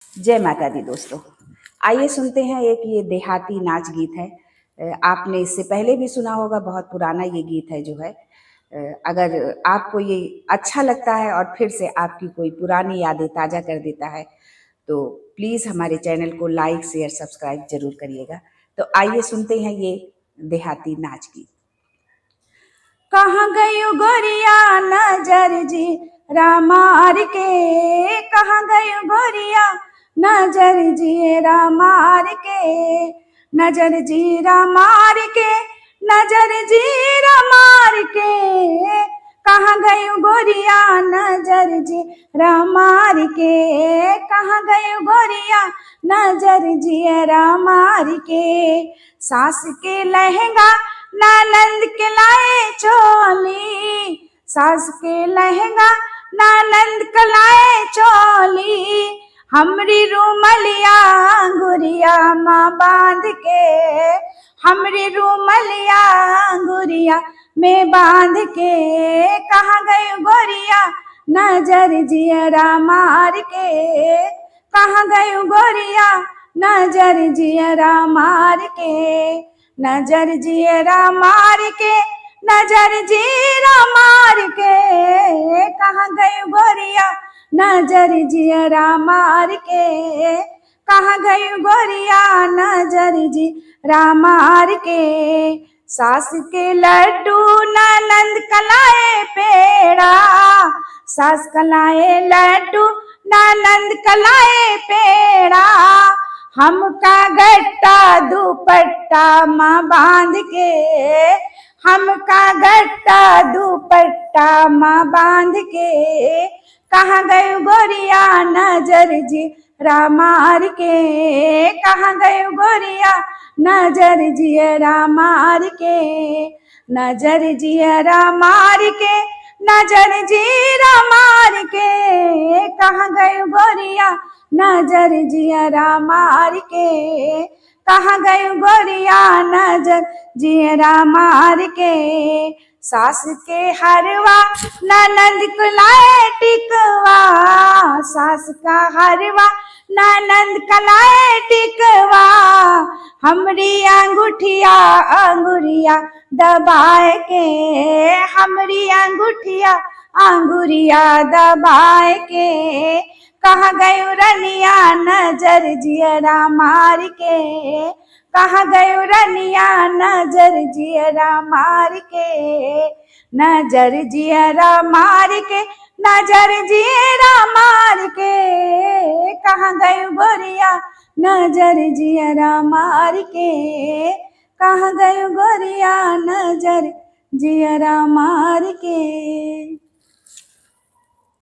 जय माता दी दोस्तों। आइए सुनते हैं एक ये देहाती नाच गीत है। आपने इससे पहले भी सुना होगा, बहुत पुराना ये गीत है जो है। अगर आपको ये अच्छा लगता है और फिर से आपकी कोई पुरानी यादें ताज़ा कर देता है तो प्लीज़ हमारे चैनल को लाइक शेयर सब्सक्राइब जरूर करिएगा। तो आइए सुनते हैं ये देहाती नाच गीत। कहाँ गयो गोरिया नजर जी रामार के, कहाँ गयो गोरिया नजर जी रामार के, नजर जी रामार के, नजर जी रामार के, कहाँ गयो गोरिया नजर जी रामार के, कहाँ गयो गोरिया नजर जी रामार के। सास के लहंगा नानंद के लाए चोली, सास के लहंगा नानंद के लाए चोली, हमरी रूमलिया गुरिया माँ बांध के, हमरी रूमलिया गुरिया में बांध के, कहाँ गई गोरिया नजर जियरा मार के, कहाँ गई गोरिया नजर जियरा मार के, नजर जियरा मार के, नजर जीरा मार के, कहाँ गई गोरिया नजर जियरा मार के, कहाँ गई गोरिया नजर जीरा मार के। सास के लड्डू ननंद कलाए पेड़ा, सास कलाए लड्डू ननंद कलाए पेड़ा, हमका गट्टा दुपट्टा माँ बांध के, हमका गट्टा दुपट्टा माँ बांध के, कहाँ गए गोरिया नजर जी रामार के, कहाँ गए गोरिया नजर जी रामार के, नजर जी रामार के, नजर जी रामार के, कहाँ गए गोरिया नजर जियरा मार के, कहाँ गई गोरिया नजर जियरा मार के। सास के हरवा ननंद को लाए टिकवा, सास का हरवा ननंद का लाए टिकवा, हमरी अंगूठिया अंगुरिया दबाए के, हमरी अंगूठिया अंगुरिया दबाए के, कहाँ गई रनिया नजर जियरा मार के, कहाँ गई रनिया नजर जियरा मार के, नजर जियरा मार के, नजर जियरा मार के, कहाँ गई गोरिया नजर जियरा मार के, कहाँ गई गोरिया नजर जियरा मार के।